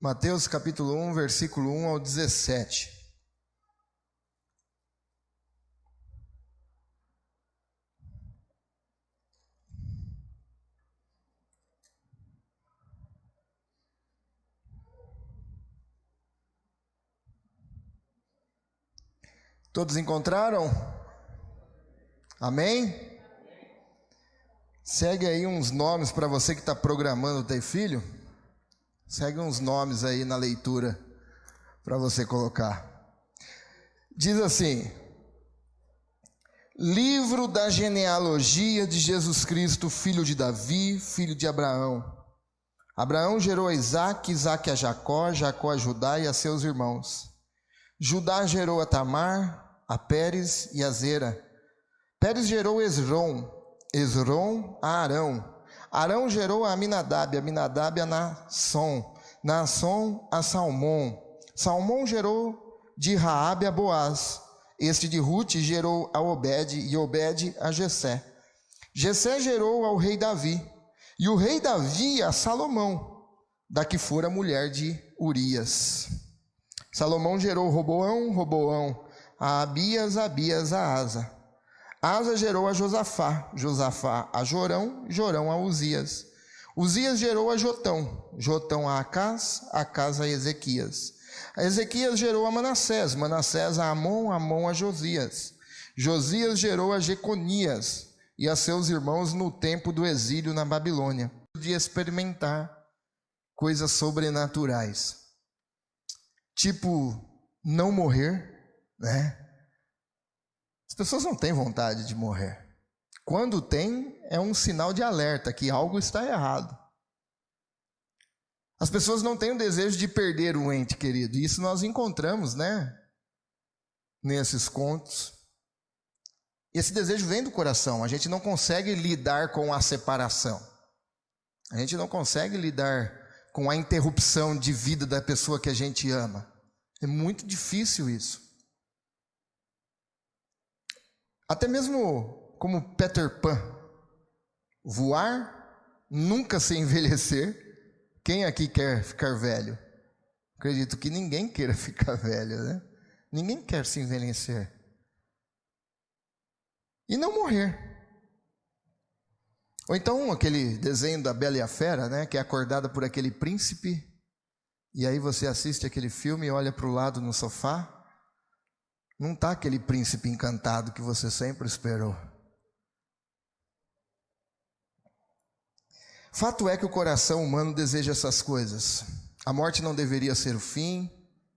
Mateus capítulo 1, versículo 1 ao 17. Todos encontraram? Amém? Segue aí uns nomes para você que está programando ter filho. Segue uns nomes aí na leitura para você colocar. Diz assim: livro da genealogia de Jesus Cristo, filho de Davi, filho de Abraão. Abraão gerou a Isaque, Isaque a Jacó, Jacó a Judá e a seus irmãos. Judá gerou a Tamar, a Pérez e a Zera. Pérez gerou Esrom, Esrom a Arão. Arão gerou a Aminadab, Aminadab a Naasson, Naasson a Salmão. Salmão gerou de Raabe a Boaz. Este de Ruth gerou a Obed, e Obed a Jessé. Jessé gerou ao rei Davi, e o rei Davi a Salomão, da que fora mulher de Urias. Salomão gerou Roboão, Roboão a Abias, Abias a Asa. Asa gerou a Josafá, Josafá a Jorão, Jorão a Uzias. Uzias gerou a Jotão, Jotão a Acás, Acás a Ezequias. A Ezequias gerou a Manassés, Manassés a Amon, Amon a Josias. Josias gerou a Jeconias e a seus irmãos no tempo do exílio na Babilônia, de experimentar coisas sobrenaturais, tipo não morrer, né? As pessoas não têm vontade de morrer. Quando tem, é um sinal de alerta que algo está errado. As pessoas não têm o desejo de perder o ente querido. Isso nós encontramos, né? Nesses contos. Esse desejo vem do coração. A gente não consegue lidar com a separação. A gente não consegue lidar com a interrupção de vida da pessoa que a gente ama. É muito difícil isso. Até mesmo como Peter Pan, voar, nunca se envelhecer. Quem aqui quer ficar velho? Acredito que ninguém queira ficar velho, né? Ninguém quer se envelhecer. E não morrer. Ou então aquele desenho da Bela e a Fera, né? Que é acordada por aquele príncipe. E aí você assiste aquele filme e olha para o lado no sofá. Não está aquele príncipe encantado que você sempre esperou. Fato é que o coração humano deseja essas coisas. A morte não deveria ser o fim.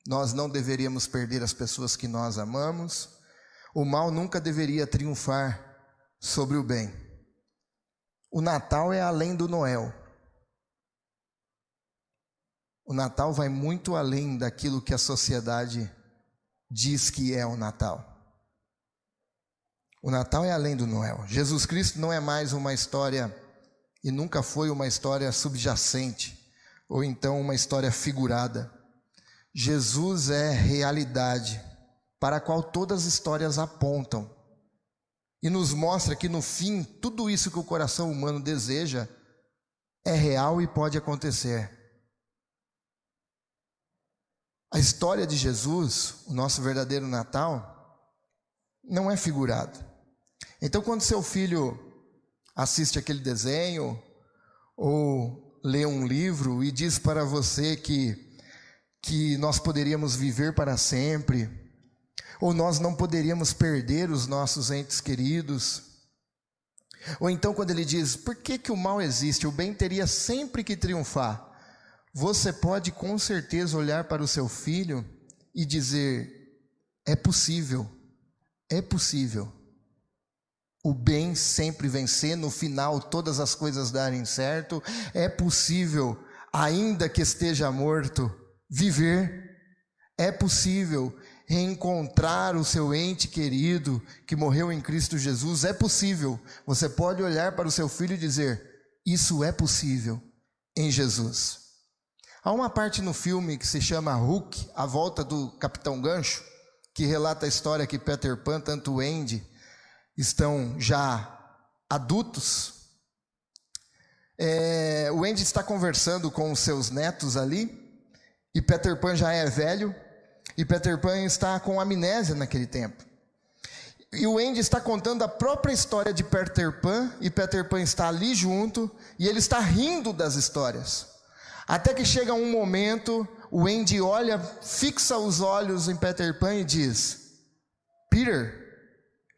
Nós não deveríamos perder as pessoas que nós amamos. O mal nunca deveria triunfar sobre o bem. O Natal é além do Noel. O Natal vai muito além daquilo que a sociedade diz que é o Natal. O Natal é além do Noel. Jesus Cristo não é mais uma história, e nunca foi uma história subjacente, ou então uma história figurada. Jesus é realidade, para a qual todas as histórias apontam, e nos mostra que no fim, tudo isso que o coração humano deseja, é real e pode acontecer. A história de Jesus, o nosso verdadeiro Natal, não é figurado. Então, quando seu filho assiste aquele desenho, ou lê um livro e diz para você que nós poderíamos viver para sempre, ou nós não poderíamos perder os nossos entes queridos, ou então quando ele diz, por que o mal existe? O bem teria sempre que triunfar. Você pode com certeza olhar para o seu filho e dizer, é possível, o bem sempre vencer, no final todas as coisas darem certo, é possível, ainda que esteja morto, viver, é possível reencontrar o seu ente querido que morreu em Cristo Jesus, é possível. Você pode olhar para o seu filho e dizer, isso é possível em Jesus. Há uma parte no filme que se chama Hook, A Volta do Capitão Gancho, que relata a história que Peter Pan, tanto o Andy, estão já adultos. O Andy está conversando com os seus netos ali, E Peter Pan já é velho, e Peter Pan está com amnésia naquele tempo. E o Andy está contando a própria história de Peter Pan, e Peter Pan está ali junto, e ele está rindo das histórias. Até que chega um momento, o Andy olha, fixa os olhos em Peter Pan e diz: Peter,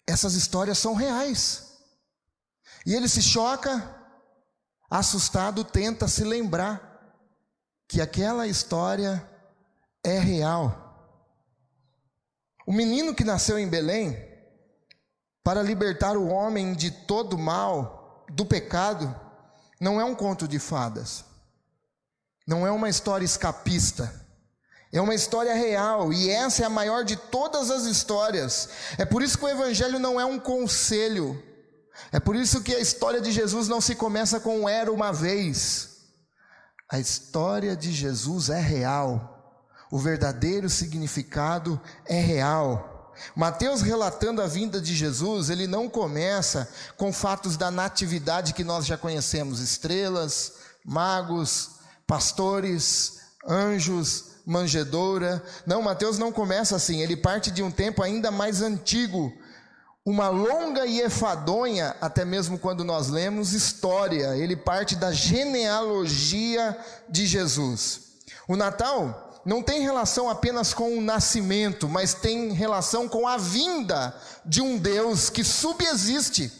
essas histórias são reais. E ele se choca, assustado, tenta se lembrar que aquela história é real. O menino que nasceu em Belém, para libertar o homem de todo mal, do pecado, não é um conto de fadas, não é uma história escapista, é uma história real, e essa é a maior de todas as histórias. É por isso que o Evangelho não é um conselho, é por isso que a história de Jesus não se começa com era uma vez. A história de Jesus é real, o verdadeiro significado é real. Mateus, relatando a vinda de Jesus, ele não começa com fatos da natividade que nós já conhecemos: estrelas, magos, pastores, anjos, manjedoura. Não, Mateus não começa assim, ele parte de um tempo ainda mais antigo, uma longa e enfadonha, até mesmo quando nós lemos, história. Ele parte da genealogia de Jesus. O Natal não tem relação apenas com o nascimento, mas tem relação com a vinda de um Deus que subsiste.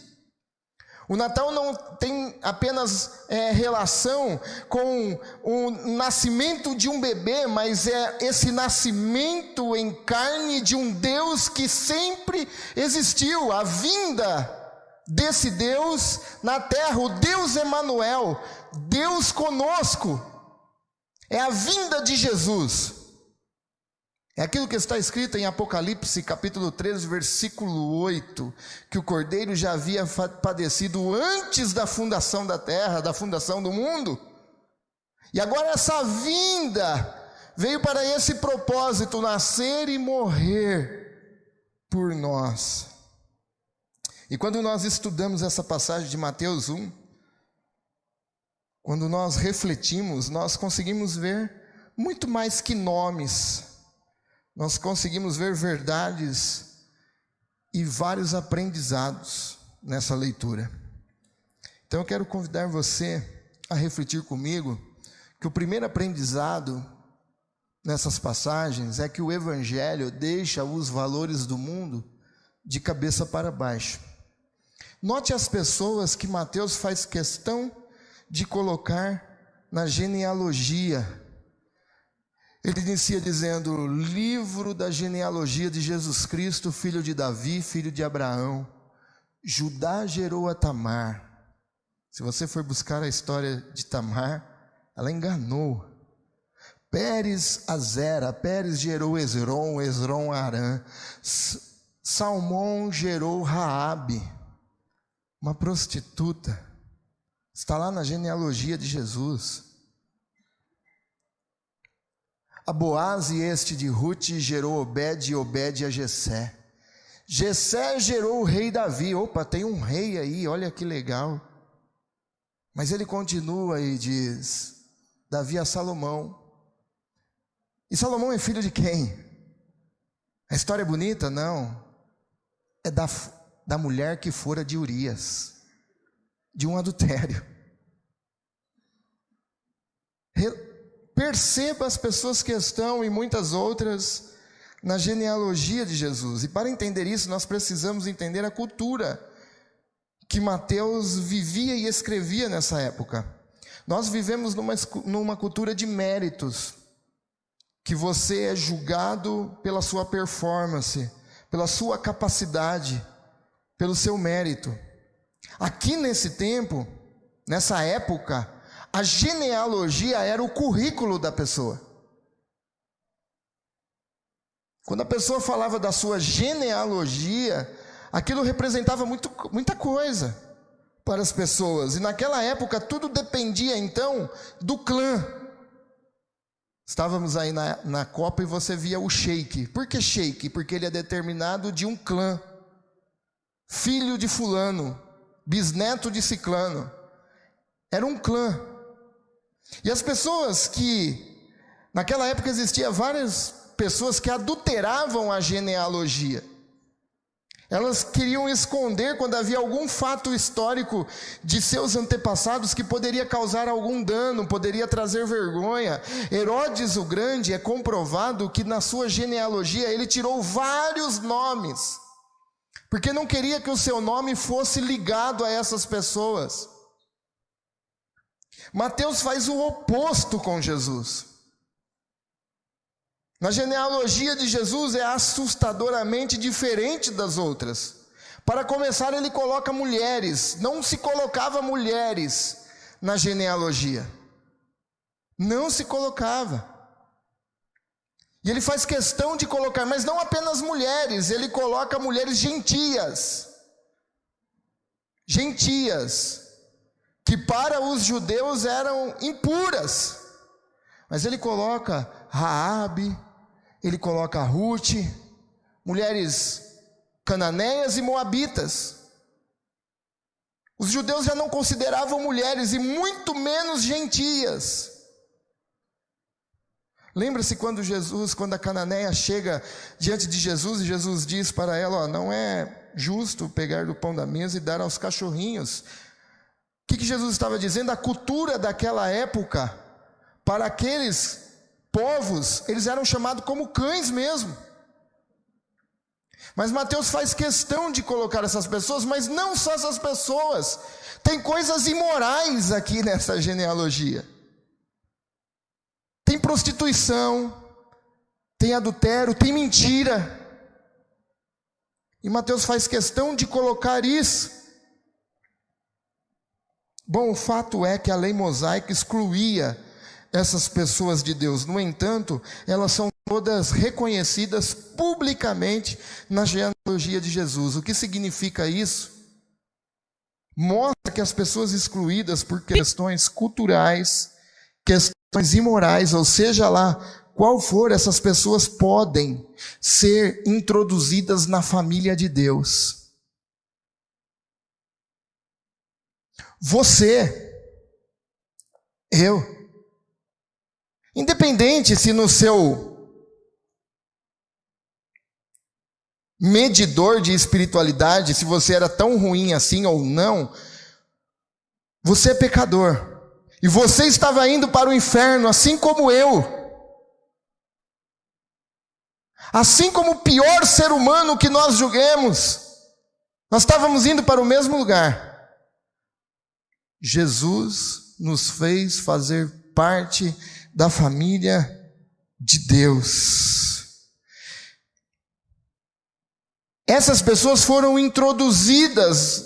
O Natal não tem apenas relação com o nascimento de um bebê, mas é esse nascimento em carne de um Deus que sempre existiu, a vinda desse Deus na terra, o Deus Emanuel, Deus conosco. É a vinda de Jesus. É aquilo que está escrito em Apocalipse capítulo 13, versículo 8, que o Cordeiro já havia padecido antes da fundação da terra, da fundação do mundo. E agora essa vinda veio para esse propósito, nascer e morrer por nós. E quando nós estudamos essa passagem de Mateus 1, quando nós refletimos, nós conseguimos ver muito mais que nomes. Nós conseguimos ver verdades e vários aprendizados nessa leitura. Então eu quero convidar você a refletir comigo que o primeiro aprendizado nessas passagens é que o Evangelho deixa os valores do mundo de cabeça para baixo. Note as pessoas que Mateus faz questão de colocar na genealogia. Ele inicia dizendo: livro da genealogia de Jesus Cristo, filho de Davi, filho de Abraão. Judá gerou a Tamar. Se você for buscar a história de Tamar, ela enganou. Pérez a Zera, Pérez gerou Esrom, Esrom a Arã. Salmão gerou Raabe, uma prostituta. Está lá na genealogia de Jesus. A Boaz e este de Ruth gerou Obed, e Obed a Jessé. Jessé gerou o rei Davi. Opa, tem um rei aí, olha que legal. Mas ele continua e diz: Davi a Salomão. E Salomão é filho de quem? A história é bonita? Não. É da mulher que fora de Urias, de um adultério. Perceba as pessoas que estão, e muitas outras, na genealogia de Jesus. E para entender isso, nós precisamos entender a cultura que Mateus vivia e escrevia nessa época. Nós vivemos numa cultura de méritos, que você é julgado pela sua performance, pela sua capacidade, pelo seu mérito. Aqui nesse tempo, nessa época, a genealogia era o currículo da pessoa. Quando a pessoa falava da sua genealogia, aquilo representava muita coisa para as pessoas. E naquela época tudo dependia então do clã. Estávamos aí na Copa e você via o sheik. Por que sheik? Porque ele é determinado de um clã. Filho de fulano, bisneto de ciclano. Era um clã. E as pessoas que Naquela época existiam várias pessoas que adulteravam a genealogia. Elas queriam esconder quando havia algum fato histórico de seus antepassados que poderia causar algum dano, poderia trazer vergonha. Herodes o Grande é comprovado que na sua genealogia ele tirou vários nomes, porque não queria que o seu nome fosse ligado a essas pessoas. Mateus faz o oposto com Jesus. Na genealogia de Jesus é assustadoramente diferente das outras. Para começar, ele coloca mulheres. Não se colocava mulheres na genealogia. Não se colocava. E ele faz questão de colocar, mas não apenas mulheres, ele coloca mulheres gentias. Gentias, que para os judeus eram impuras. Mas ele coloca Raabe, ele coloca Ruth, mulheres cananeias e moabitas. Os judeus já não consideravam mulheres, e muito menos gentias. Lembra-se quando a cananeia chega diante de Jesus, e Jesus diz para ela, não é justo pegar do pão da mesa e dar aos cachorrinhos. O que Jesus estava dizendo? A cultura daquela época, para aqueles povos, eles eram chamados como cães mesmo. Mas Mateus faz questão de colocar essas pessoas, mas não só essas pessoas. Tem coisas imorais aqui nessa genealogia. Tem prostituição, tem adultério, tem mentira. E Mateus faz questão de colocar isso. Bom, o fato é que a lei mosaica excluía essas pessoas de Deus. No entanto, elas são todas reconhecidas publicamente na genealogia de Jesus. O que significa isso? Mostra que as pessoas excluídas por questões culturais, questões imorais, ou seja lá qual for, essas pessoas podem ser introduzidas na família de Deus. Você, eu, independente se no seu medidor de espiritualidade, se você era tão ruim assim ou não, você é pecador. E você estava indo para o inferno, assim como eu. Assim como o pior ser humano que nós julguemos, nós estávamos indo para o mesmo lugar. Jesus nos fez fazer parte da família de Deus. Essas pessoas foram introduzidas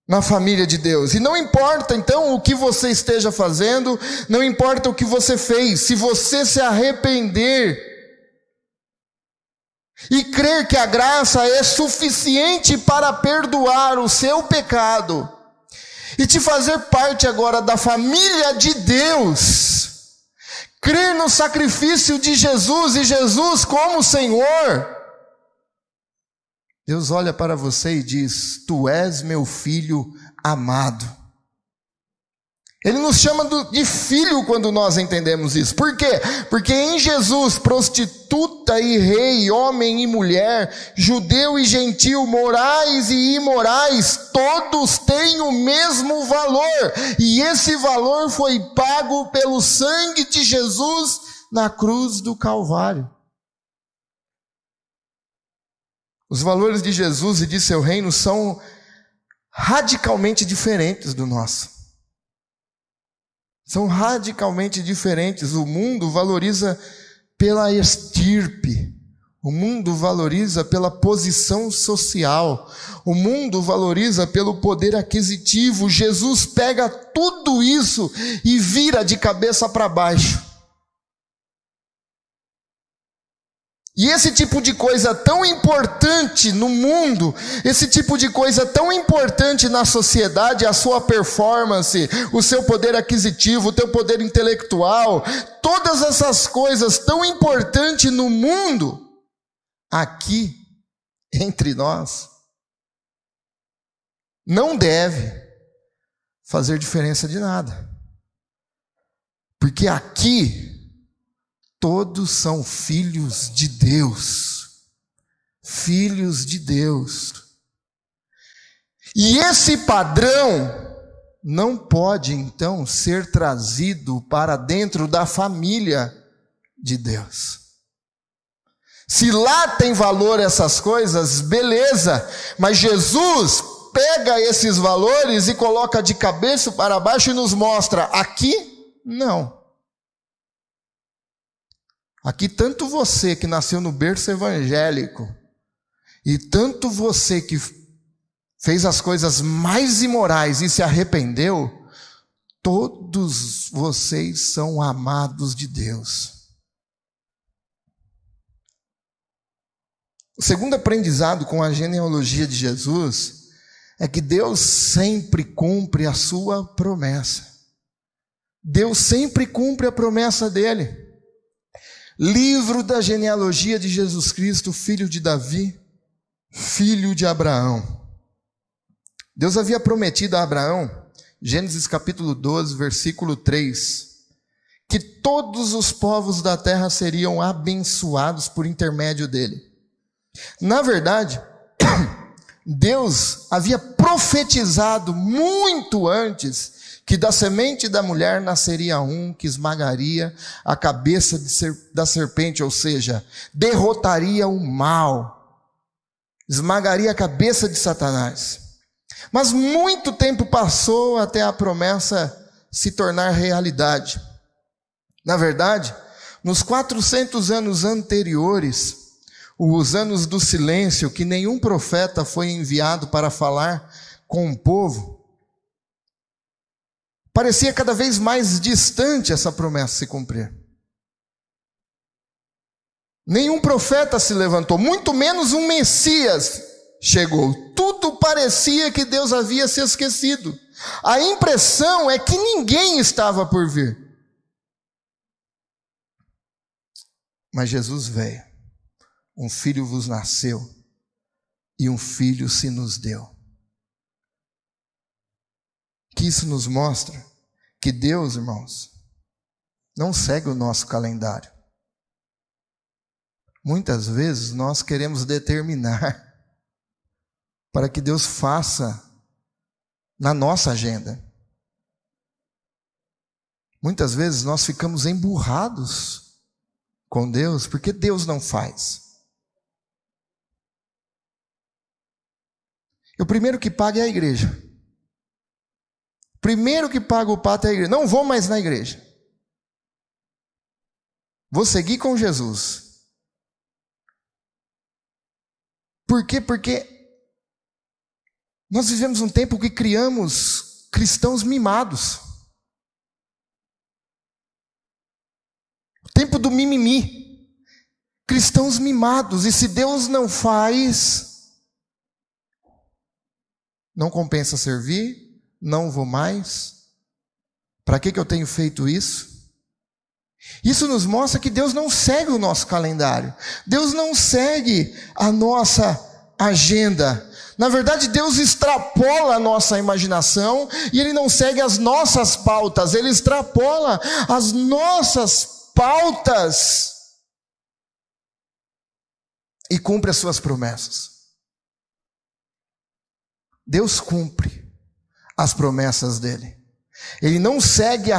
na família de Deus. E não importa então o que você esteja fazendo, não importa o que você fez, se você se arrepender e crer que a graça é suficiente para perdoar o seu pecado e te fazer parte agora da família de Deus, crer no sacrifício de Jesus e Jesus como Senhor, Deus olha para você e diz: tu és meu filho amado. Ele nos chama de filho quando nós entendemos isso. Por quê? Porque em Jesus, prostituta e rei, homem e mulher, judeu e gentil, morais e imorais, todos têm o mesmo valor. E esse valor foi pago pelo sangue de Jesus na cruz do Calvário. Os valores de Jesus e de seu reino são radicalmente diferentes do nosso. São radicalmente diferentes. O mundo valoriza pela estirpe. O mundo valoriza pela posição social. O mundo valoriza pelo poder aquisitivo. Jesus pega tudo isso e vira de cabeça para baixo. E esse tipo de coisa tão importante no mundo, esse tipo de coisa tão importante na sociedade, a sua performance, o seu poder aquisitivo, o teu poder intelectual, todas essas coisas tão importantes no mundo, aqui, entre nós, não deve fazer diferença de nada. Porque aqui Todos são filhos de Deus. Filhos de Deus. E esse padrão não pode, então, ser trazido para dentro da família de Deus. Se lá tem valor essas coisas, beleza, mas Jesus pega esses valores e coloca de cabeça para baixo e nos mostra, aqui, não. Aqui tanto você que nasceu no berço evangélico, e tanto você que fez as coisas mais imorais e se arrependeu, todos vocês são amados de Deus. O segundo aprendizado com a genealogia de Jesus é que Deus sempre cumpre a sua promessa. Deus sempre cumpre a promessa dele. Livro da genealogia de Jesus Cristo, filho de Davi, filho de Abraão. Deus havia prometido a Abraão, Gênesis capítulo 12, versículo 3, que todos os povos da terra seriam abençoados por intermédio dele. Na verdade, Deus havia profetizado muito antes que da semente da mulher nasceria um que esmagaria a cabeça da serpente, ou seja, derrotaria o mal, esmagaria a cabeça de Satanás. Mas muito tempo passou até a promessa se tornar realidade. Na verdade, nos 400 anos anteriores, os anos do silêncio, que nenhum profeta foi enviado para falar com o povo, parecia cada vez mais distante essa promessa se cumprir. Nenhum profeta se levantou, muito menos um Messias chegou. Tudo parecia que Deus havia se esquecido. A impressão é que ninguém estava por vir. Mas Jesus veio. Um filho vos nasceu e um filho se nos deu. Que isso nos mostra que Deus, irmãos, não segue o nosso calendário. Muitas vezes nós queremos determinar para que Deus faça na nossa agenda. Muitas vezes nós ficamos emburrados com Deus porque Deus não faz. O primeiro que paga é a igreja. O primeiro que paga o pato é a igreja. Não vou mais na igreja. Vou seguir com Jesus. Por quê? Porque nós vivemos um tempo que criamos cristãos mimados. O tempo do mimimi. Cristãos mimados. E se Deus não faz, não compensa servir, não vou mais. Para que eu tenho feito isso? Isso nos mostra que Deus não segue o nosso calendário. Deus não segue a nossa agenda. Na verdade, Deus extrapola a nossa imaginação e Ele não segue as nossas pautas. Ele extrapola as nossas pautas e cumpre as suas promessas. Deus cumpre as promessas dele. Ele não segue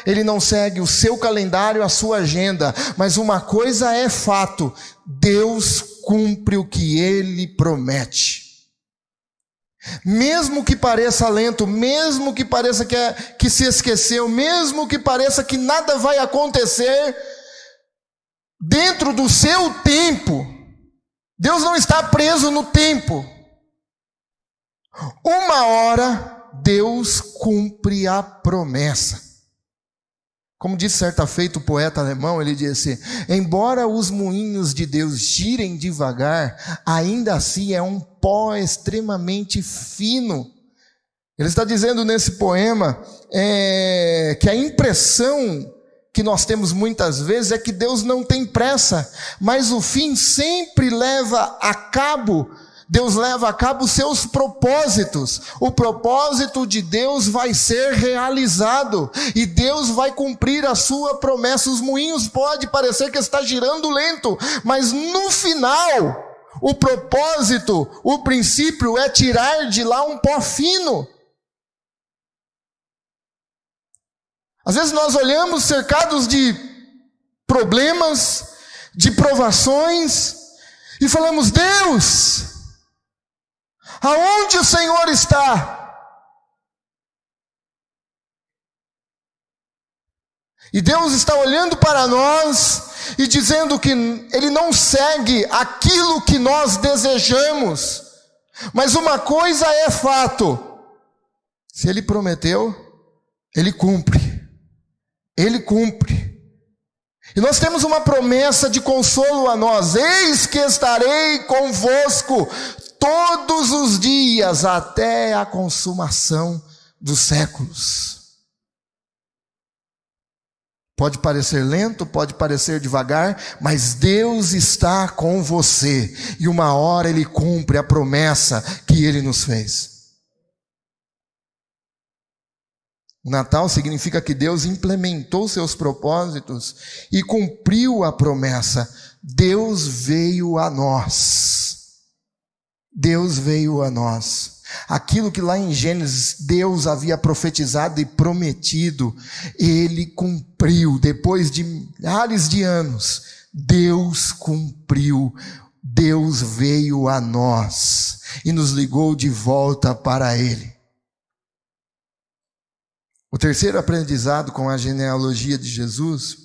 ele não segue o seu calendário, a sua agenda, mas uma coisa é fato: Deus cumpre o que ele promete. Mesmo que pareça lento, mesmo que pareça que se esqueceu, mesmo que pareça que nada vai acontecer, dentro do seu tempo, Deus não está preso no tempo. Uma hora, Deus cumpre a promessa. Como disse certa feita o poeta alemão, ele disse: embora os moinhos de Deus girem devagar, ainda assim é um pó extremamente fino. Ele está dizendo nesse poema que a impressão que nós temos muitas vezes é que Deus não tem pressa, mas o fim sempre leva a cabo Deus leva a cabo os seus propósitos. O propósito de Deus vai ser realizado, e Deus vai cumprir a sua promessa. Os moinhos pode parecer que está girando lento, mas no final, o propósito, o princípio é tirar de lá um pó fino. Às vezes nós olhamos cercados de problemas, de provações, e falamos: Deus, aonde o Senhor está? E Deus está olhando para nós e dizendo que Ele não segue aquilo que nós desejamos, mas uma coisa é fato: se Ele prometeu, Ele cumpre. Ele cumpre. E nós temos uma promessa de consolo a nós: eis que estarei convosco todos os dias, até a consumação dos séculos. Pode parecer lento, pode parecer devagar, mas Deus está com você, e uma hora Ele cumpre a promessa que Ele nos fez. O Natal significa que Deus implementou seus propósitos e cumpriu a promessa. Deus veio a nós. Deus veio a nós. Aquilo que lá em Gênesis Deus havia profetizado e prometido, Ele cumpriu. Depois de milhares de anos, Deus cumpriu. Deus veio a nós e nos ligou de volta para Ele. O terceiro aprendizado com a genealogia de Jesus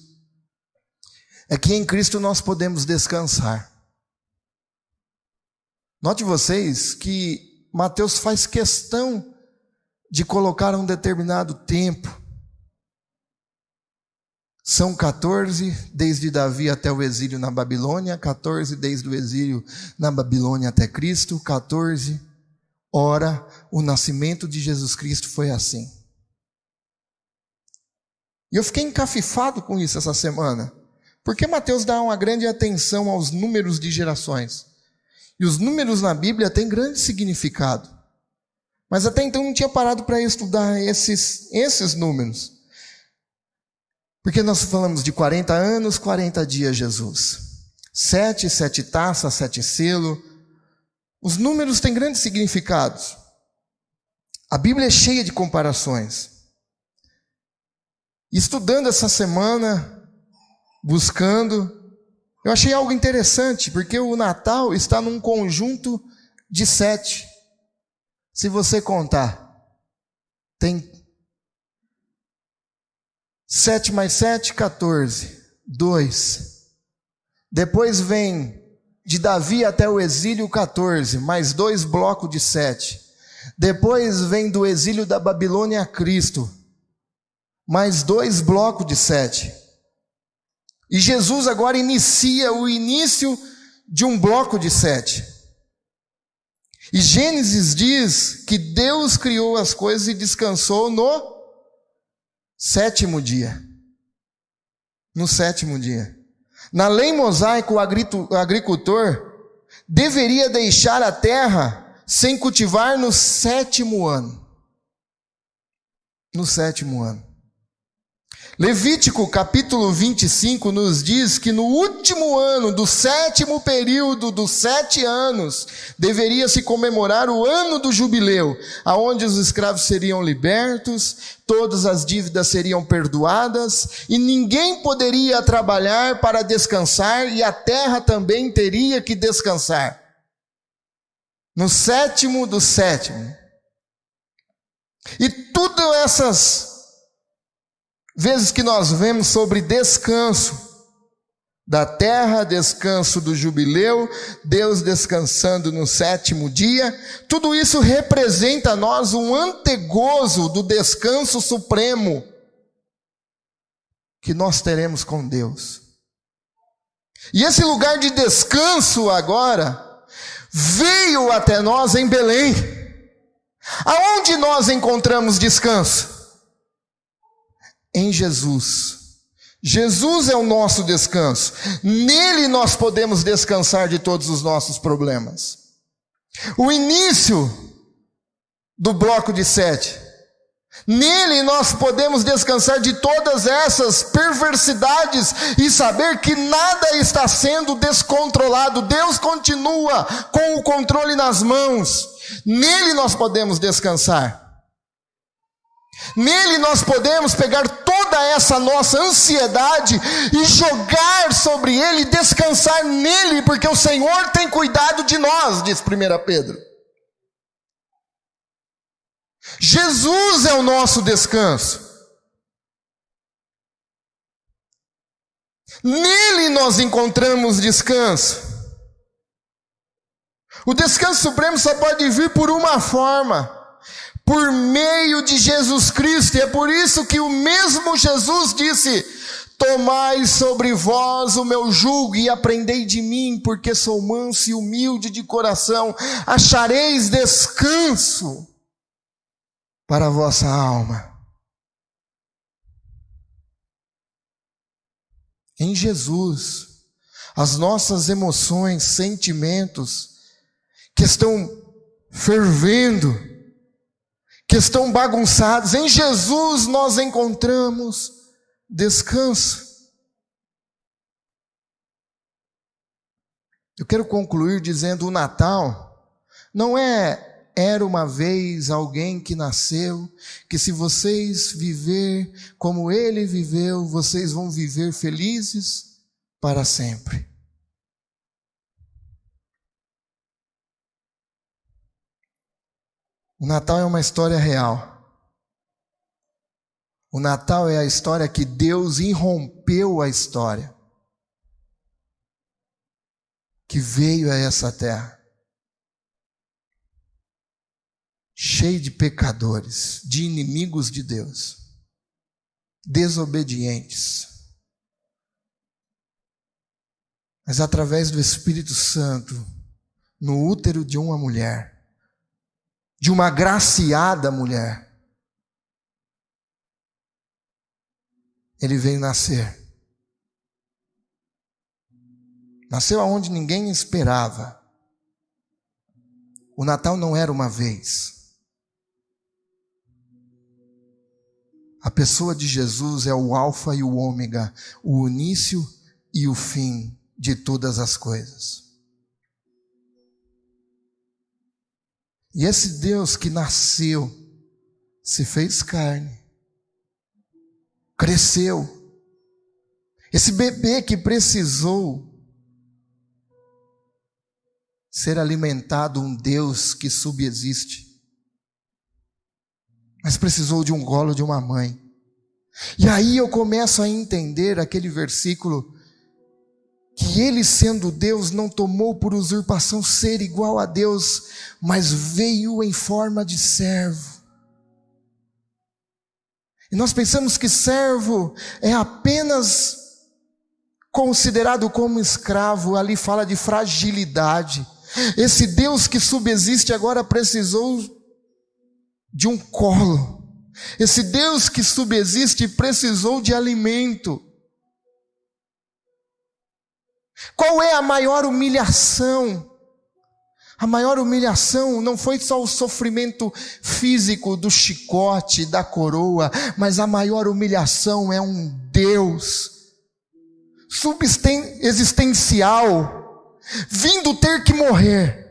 é que em Cristo nós podemos descansar. Note vocês que Mateus faz questão de colocar um determinado tempo. São 14, desde Davi até o exílio na Babilônia, 14 desde o exílio na Babilônia até Cristo, 14, ora, o nascimento de Jesus Cristo foi assim. E eu fiquei encafifado com isso essa semana, porque Mateus dá uma grande atenção aos números de gerações. E os números na Bíblia têm grande significado. Mas até então não tinha parado para estudar esses números. Porque nós falamos de 40 anos, 40 dias Jesus. 7 taças, 7 selos. Os números têm grandes significados. A Bíblia é cheia de comparações. Estudando essa semana, buscando, eu achei algo interessante, porque o Natal está num conjunto de 7. Se você contar, tem 7 mais 7, 14, 2. Depois vem de Davi até o exílio 14, mais 2 blocos de 7. Depois vem do exílio da Babilônia a Cristo, mais 2 blocos de 7. E Jesus agora inicia o início de um bloco de 7. E Gênesis diz que Deus criou as coisas e descansou no 7º dia. No 7º dia. Na lei mosaica, o agricultor deveria deixar a terra sem cultivar no 7º ano. No 7º ano. Levítico capítulo 25 nos diz que no último ano do 7º período dos 7 anos, deveria se comemorar o ano do jubileu, aonde os escravos seriam libertos, todas as dívidas seriam perdoadas, e ninguém poderia trabalhar para descansar, e a terra também teria que descansar. No 7º do 7º. E todas essas vezes que nós vemos sobre descanso da terra, descanso do jubileu, Deus descansando no 7º dia, tudo isso representa a nós um antegozo do descanso supremo que nós teremos com Deus. E esse lugar de descanso agora veio até nós em Belém. Aonde nós encontramos descanso? Em Jesus. Jesus é o nosso descanso. Nele nós podemos descansar de todos os nossos problemas. O início do bloco de 7. Nele nós podemos descansar de todas essas perversidades e saber que nada está sendo descontrolado. Deus continua com o controle nas mãos. Nele nós podemos descansar. Nele nós podemos pegar toda essa nossa ansiedade e jogar sobre Ele, e descansar nele, porque o Senhor tem cuidado de nós, diz 1 Pedro. Jesus é o nosso descanso. Nele nós encontramos descanso. O descanso supremo só pode vir por uma forma: por meio de Jesus Cristo. E é por isso que o mesmo Jesus disse: tomai sobre vós o meu jugo e aprendei de mim, porque sou manso e humilde de coração, achareis descanso para a vossa alma. Em Jesus, as nossas emoções, sentimentos que estão fervendo, que estão bagunçados, em Jesus nós encontramos descanso. Eu quero concluir dizendo: o Natal não era uma vez alguém que nasceu, que se vocês viver como ele viveu, vocês vão viver felizes para sempre. O Natal é uma história real. O Natal é a história que Deus irrompeu a história, que veio a essa terra, cheio de pecadores, de inimigos de Deus, desobedientes. Mas através do Espírito Santo, no útero de uma mulher, de uma agraciada mulher, ele veio nascer. Nasceu aonde ninguém esperava. O Natal não era uma vez. A pessoa de Jesus é o alfa e o ômega, o início e o fim de todas as coisas. E esse Deus que nasceu, se fez carne, cresceu. Esse bebê que precisou ser alimentado, um Deus que subsiste, mas precisou de um colo de uma mãe. E aí eu começo a entender aquele versículo, que ele, sendo Deus, não tomou por usurpação ser igual a Deus, mas veio em forma de servo. E nós pensamos que servo é apenas considerado como escravo. Ali fala de fragilidade. Esse Deus que subsiste agora precisou de um colo. Esse Deus que subsiste precisou de alimento. Qual é a maior humilhação? A maior humilhação não foi só o sofrimento físico do chicote, da coroa, mas a maior humilhação é um Deus existencial, vindo ter que morrer.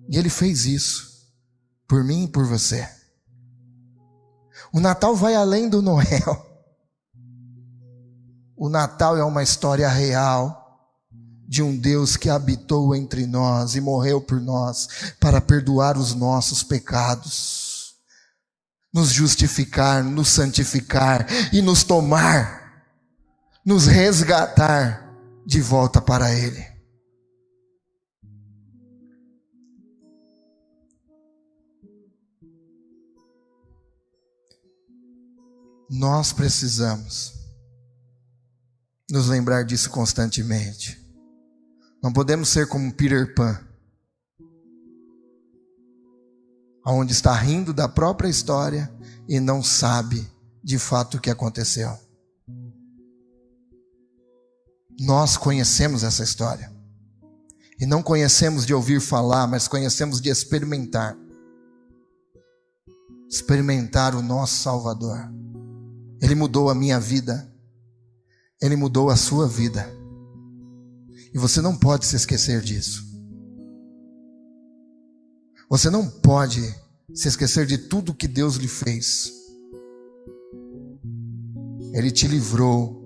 E ele fez isso por mim e por você. O Natal vai além do Noel. O Natal é uma história real de um Deus que habitou entre nós e morreu por nós para perdoar os nossos pecados, nos justificar, nos santificar e nos tomar, nos resgatar de volta para Ele. Nós precisamos nos lembrar disso constantemente. Não podemos ser como Peter Pan, onde está rindo da própria história e não sabe de fato o que aconteceu. Nós conhecemos essa história. E não conhecemos de ouvir falar, mas conhecemos de experimentar. Experimentar o nosso Salvador. Ele mudou a minha vida. Ele mudou a sua vida. E você não pode se esquecer disso. Você não pode se esquecer de tudo que Deus lhe fez. Ele te livrou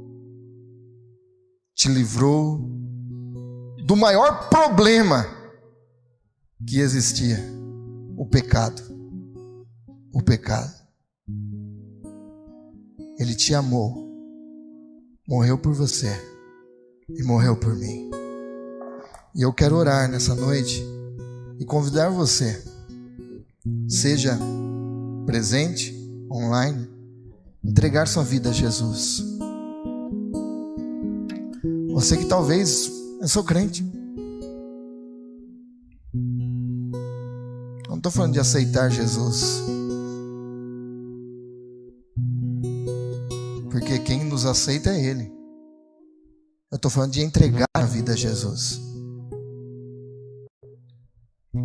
do maior problema que existia, o pecado. O pecado. Ele te amou, morreu por você e morreu por mim. E eu quero orar nessa noite e convidar você, seja presente, online, entregar sua vida a Jesus. Você que talvez, eu sou crente. Não estou falando de aceitar Jesus, porque quem nos aceita é Ele. Eu estou falando de entregar a vida a Jesus.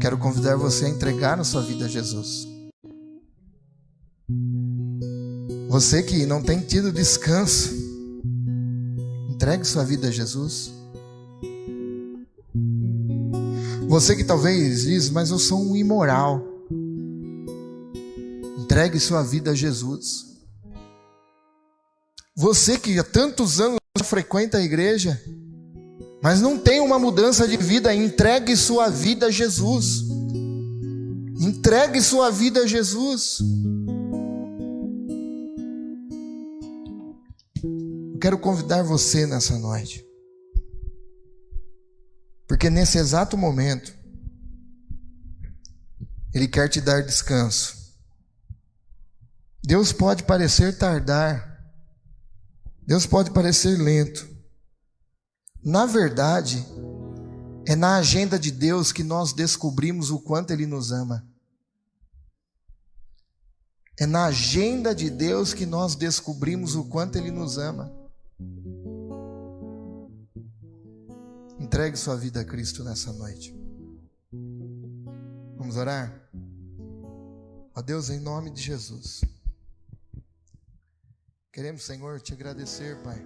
Quero convidar você a entregar a sua vida a Jesus. Você que não tem tido descanso, entregue sua vida a Jesus. Você que talvez diz, mas eu sou um imoral. Entregue sua vida a Jesus. Você que há tantos anos frequenta a igreja, mas não tem uma mudança de vida, entregue sua vida a Jesus. Entregue sua vida a Jesus. Eu quero convidar você nessa noite, porque nesse exato momento Ele quer te dar descanso. Deus pode parecer tardar, Deus pode parecer lento. Na verdade, é na agenda de Deus que nós descobrimos o quanto Ele nos ama. É na agenda de Deus que nós descobrimos o quanto Ele nos ama. Entregue sua vida a Cristo nessa noite. Vamos orar? Ó Deus, em nome de Jesus, queremos, Senhor, te agradecer, Pai,